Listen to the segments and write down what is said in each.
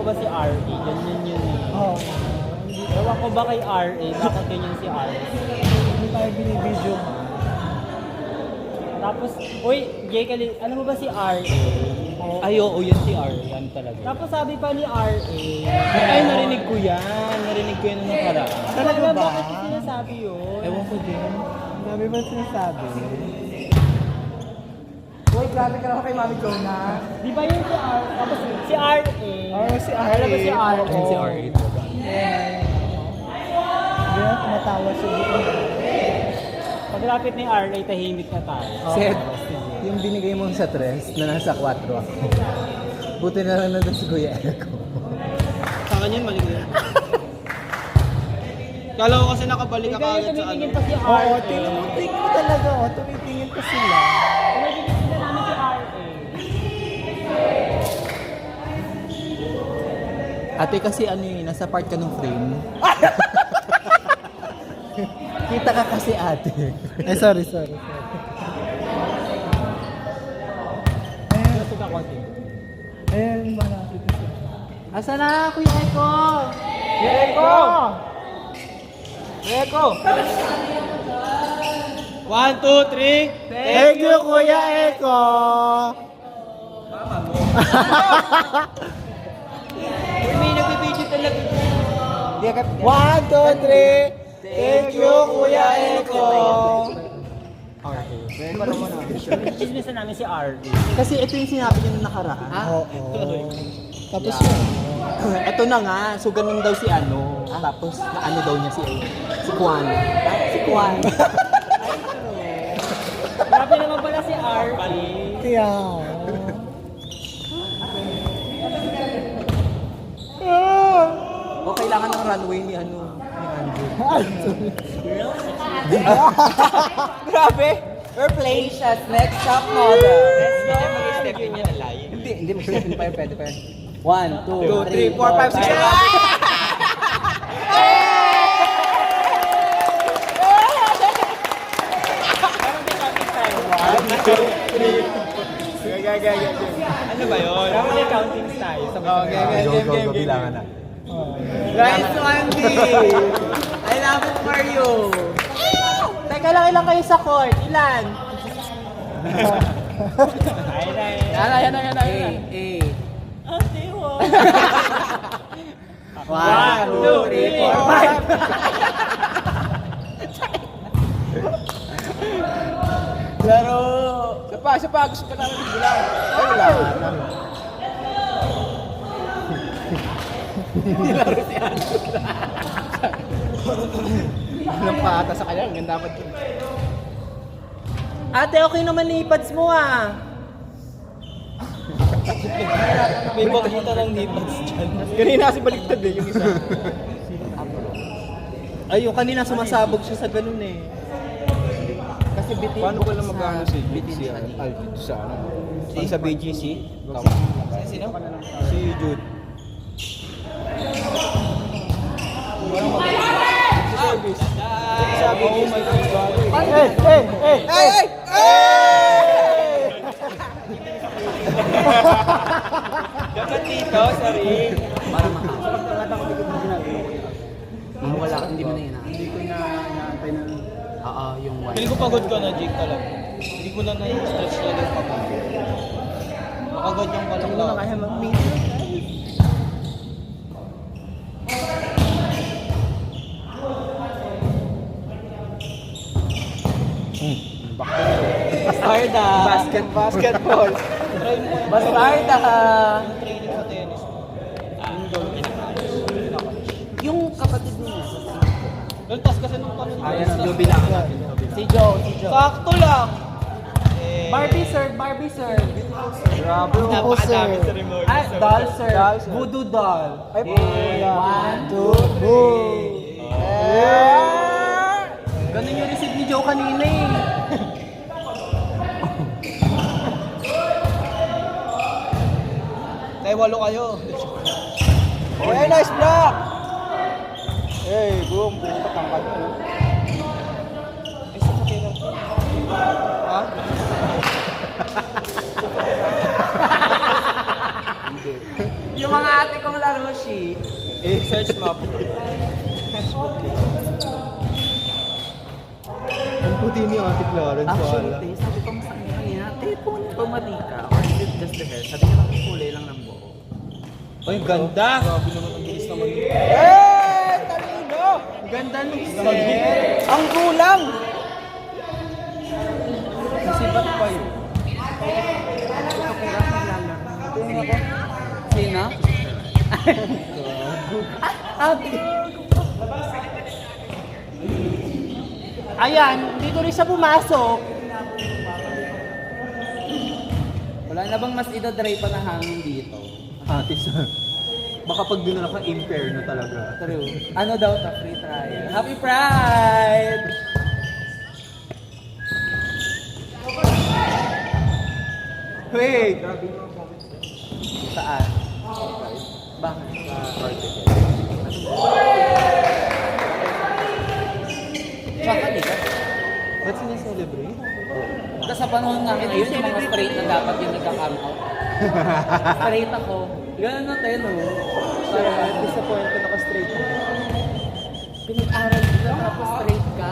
ko ba si RA? Ganyan yun eh. Oo. Ewan ko ba kay RA? Bakit ganyan si RA? Hindi tayo binibidyo. Tapos, uy, Jay Kali, alam mo ba si RA? Ay, oo, yan si RA. Yan talaga. Tapos sabi pa ni RA, Ay, narinig ko yan. Narinig ko yan nung nakaraan. Talaga ba? Bakit ko sinasabi yun? Ewan ko din. Sabi ba sinasabi? Uy, grabe ka naman kay Mami Jonah. Di ba yun si RA? Tapos si RA. Oo, si RA. Alam mo si RA? Ayun si RA. Hindi na tumatawa siya dito. Paglapit ni RA, tahimik na tayo. Seth, yung binigay mong sa tres na nasa 4 ako. Buti na lang nandun si Kuya Eko. Sa akin yan, mali yan. Kala ko kasi nakabalik ka Kaya agad sa ano. tumitingin pa si RA. Oo, tingin mo talaga. Oh, tumitingin pa sila. Tumitingin sila namin si RA. Ate kasi ano yun, nasa part ka ng frame. Kita ka kasi ate. Sorry. Ayun, Lasog ako din. ayun, malapit na siya. Asa na, Kuya Eko? Kuya Eko! Eko! 1, 2, 3. Thank you, Kuya Eko! May nagbibideo talaga. 1, 2, 3. Thank you, Kuya Eko! Chismisan namin si RA. Kasi ito yung sinabi niya nung nakaraan. Oo. Tapos Yeah. Ito na nga, so ganun daw si ano. Tapos na ano daw niya si Kwan. Si Kwan. Grabe naman pala si RA. kaya... O kailangan ng runway ni ano, ni Andrew. Grabe! We're playing shots. Next top model. Let's go. Mag-step in yan, alay. Hindi mag-step in pa yun, pwede pa yun. 1, 2, 2, 3, 4, 5, 6, 7. Ano ba yun? Dapat may counting tayo. Game. Bilangan na. Guys, Andy! I love it for you! Teka lang, ilang kayo sa court? Ilan? Yan na. Ate, wow. 1, 2, 3, 4, 5. Laro! Isa pa. Gusto pa namin bilang. Ay, wala. Nilaro si Andrew. Walang paata sa kanya. Ang ganda dapat yun. Ate, okay naman lipads mo ah. May bakita ng nipples dyan. Kanina kasi baliktad eh, yung isa. Ay, yung kanina sumasabog siya sa ganun eh. Kasi bitin. Paano ko lang magkano si Alvin sa ano? Pag sa BGC? Sino? Si Jude. Sabi ko, my God. Hey! Dapat dito, sorry. Para wala, hindi mo na yun. Hindi ko na inaantay na. Oo, yung one. Feeling ko pagod ka na, Jake, talaga. Hindi ko na na-stretch na yung pagod. Makaganyan ka lang lang. Kaya mag-meet. Bastarda. Basketball. Try mo yan. Bastarda. Yung training sa tennis mo. Yung gawin Yung kapatid niya. Galtas kasi nung tanong. Ayan, yung bilangan natin. Si Joe. Sakto lang. Barbie sir. Grabe. Napakadami sa remote. Ay, doll sir. Voodoo doll. Ay, One, two, Boom! Ganun yung receipt ni Joe kanina eh. Tayo, walo kayo. Okay, nice block! Hey, boom. Puta, tangkad mo. Isa sa kailan. Ha? Yung mga ate kong laro, she. Search mo ako. Ang puti ni Ate Clarence, Actually, wala. te, sabi ko sa kanya kanina, te, pumati ka. Or is it just the hair? Sabi ko lang, kulay lang ng buo. Ay, ganda! Grabe naman, ang bilis naman yun. Talino! Ganda ng hair. Ang kulang! Nasibat pa yun. Sino? Ayan, dito rin siya pumasok. Wala na bang mas idadry pa na hangin dito? Ate, baka pag dinala ka, impair na talaga. True. Ano daw ta free trial? Happy Pride! Wait! Saan? Bakit? Tsaka di ka. Ba't sineselebrate? Tapos sa panahon namin ngayon, yung mga straight na dapat yung nagka-come out. Straight ako. Ganun na tayo, no? At least sa point ko naka-straight mo. Pinag-aral ko lang tapos straight ka.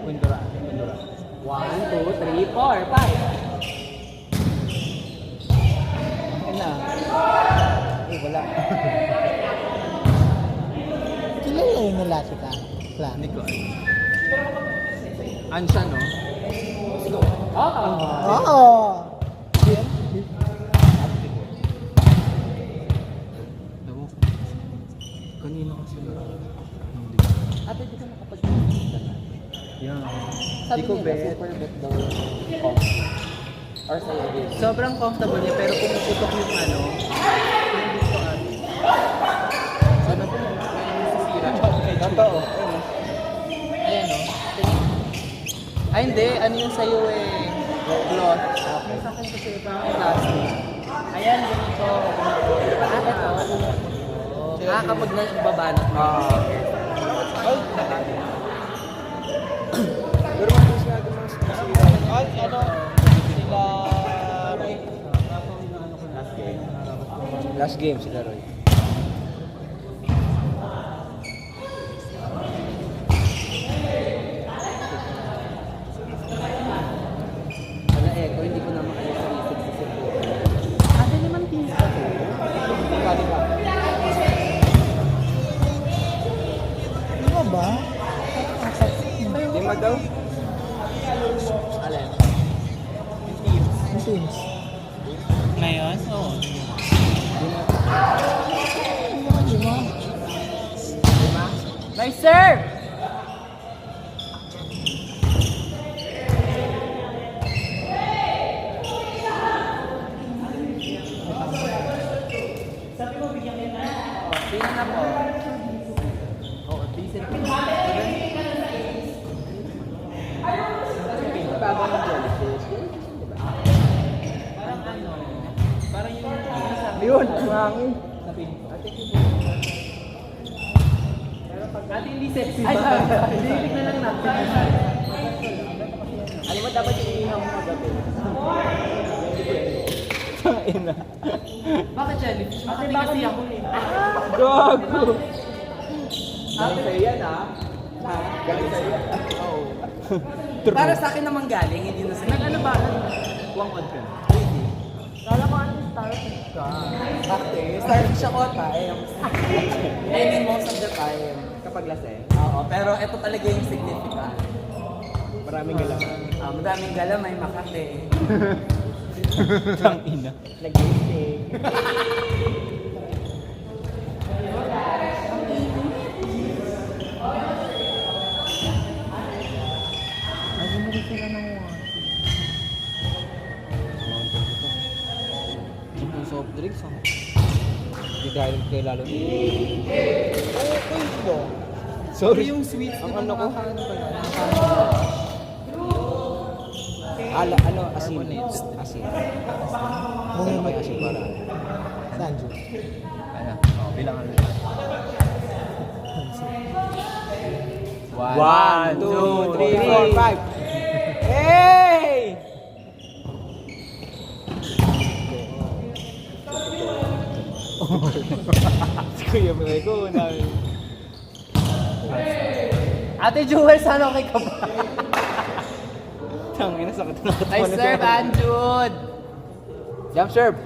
Kunduraan. 1, 2, 3, 4, 5. Ano na? Eh, wala. Kilala yung nalati ka. Plan. Hindi ko alam. Ansya, no? Oo. Oo! Ewan ko. Kanina kasi Ate, di ka nakapag-ibig na. yan. Sabi Di ko nila, bet. super bet daw yung comfy. Or sa'yo din. Sobrang comfortable niya, pero pumuputok yung ano, yung dito ate. Sana po, may nasisira. Totoo. Ayan o. Ay hindi, ano yung sa'yo eh? Cloth. Okay. Sa akin kasi parang plastic. Ayan, ganito. Kapag nagbabanat mo. Ay, pero masyado mga sisira. Ay, ano? Sila... Last game sila Roy. Wala eh, kung hindi ko na maalis sa isip sa Cebu. Ate naman pins ka to. Kali ba? Ano ba? Lima daw? Alin? Yung teams. Ngayon? Oo. Lima. Nice serve! Sino na po? Oo, decent. Bago ng jellyfish. Parang ano? Parang yung sabi Yun, mahangin. sa pinto. Ate, hindi sexy ba? Hindi, tignan lang natin. Alam mo, dapat yung ihaw mo gabi. Ina. Bakit jellyfish? Makati kasi ako eh. Gago! Ate, sa'yo yan ah. Ha? Galing sa'yo yan. Oo. Para sa akin naman galing, hindi na sa'yo. Nag-ano ba? Kuwang odd ka na. Kala ko ano starfish ka. Ate, starfish ako time. I mean, most of the time. Kapag lasing? Oo, pero ito talaga yung significant. Maraming galaman. Madaming galamay, Makati. Tang ina. Nag-gising. Ano mo rin sila ng Yung soft drinks ha. Hindi dahil kayo lalo. Okay po. Sorry. Yung sweet. Ang ano ko? Ano ba yan? Ano? Asin. Asin. Ano kaya asin para? Sanjo. Ano? Bilangan mo. 1, 2, 3, 4, 5. Hey! Si Kuya Bray ko, Ate Jewel, sana okay ka ba? Tangin na sakit na Nice serve, Anjud! Jump serve!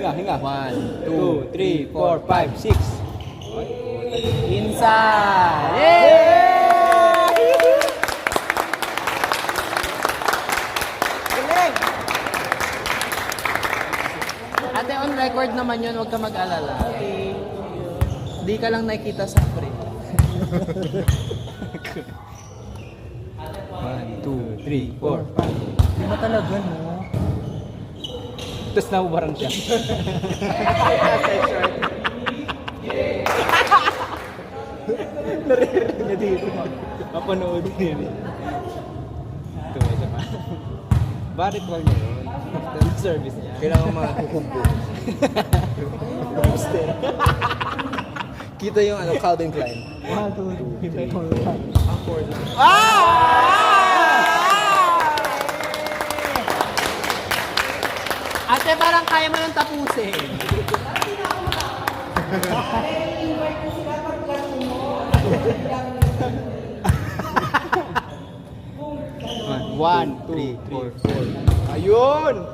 Hinga. 1, 2, 3, 4, 5, 6. Inside! Yay! Galing! Ate, on record naman yun, huwag ka mag-alala. Hindi ka lang nakikita sa pre. 1, 2, 3, 4, 5. Hindi mo talaga, no? Tapos naubaran siya. Naririnig niya dito. Mapanood niya rin. Ito pa. Bakit wag niya yun? After the service niya. Kailangan makukumpo. Kita yung ano, Calvin Klein. 1, 2, 3, 4, 5. Ate, parang kaya mo nang tapusin. One, two, three, four. Ayun!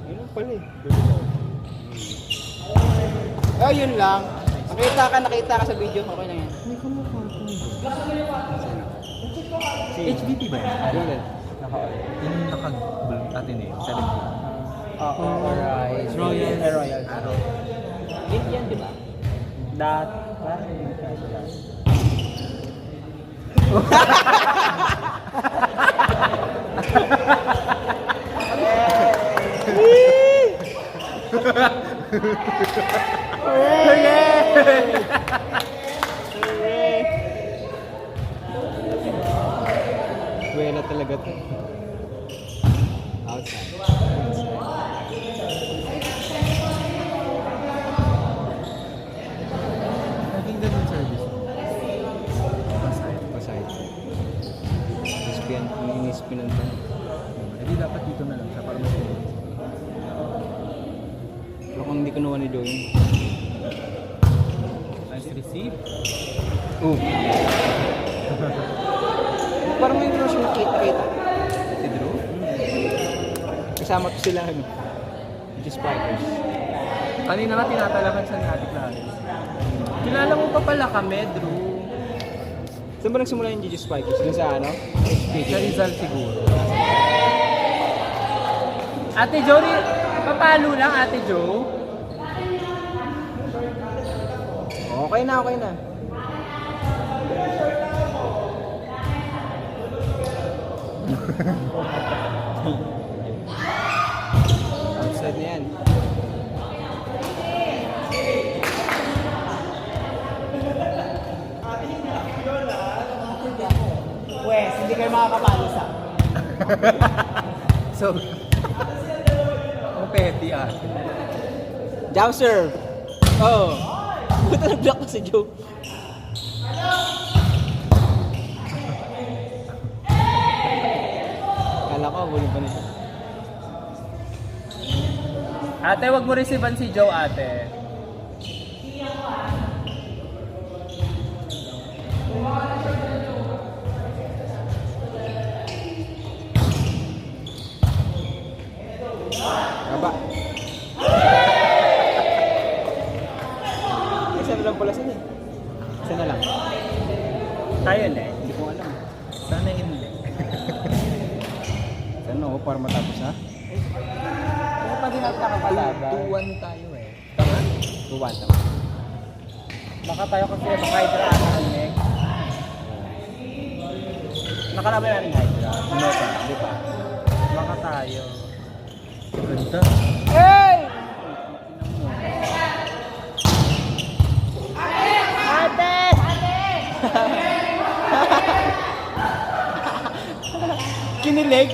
Ayun pala eh. Ayun lang. Nakita ka sa video, okay lang yan. HBT ba yan? Yun eh. Yung naka-blue atin eh. 17. Alright. Royal. Royal. Hit yan, di ba? Dat. Parang yung Buena talaga to. Outside. Naging ganun service. Pasahit. Inispinan pa. Hindi dapat dito na lang siya para mas Pero kung hindi kinuha ni Joey. nice receive. Oh. Parang may crush na kita. Si Drew. Kasama ko sila ano. Just Spikers. Kanina nga tinatalakan siya ni Ate Clarence. Kilala mo pa pala kami, Drew. Saan ba nagsimula yung Gigi Spikers? Dun sa ano? Sa Rizal siguro. Ate Jo, papalo lang Ate Jo. Okay na, okay na. Outside na yan. Wes, hindi kayo makakapalo sa. So, ang petty ate. Jump serve! Oh! Buta nag-block na si Joe. Kala ko, bulong pa nito. Ate, wag mo receivean si Joe, ate. Baba. Isa na lang pala sila. Isa na lang. Tayo na eh. Hindi ko alam. Sana hindi. Sana ako para matapos ha? Kaya pa din natin nakapalaban. 2-1 tayo eh. 2-1 tama. Baka tayo kasi maka-hydra ang next. Nakalaban natin hydra. Ano pa? Hindi pa. Baka tayo. Ganda. Hey! Ate! Kinilig?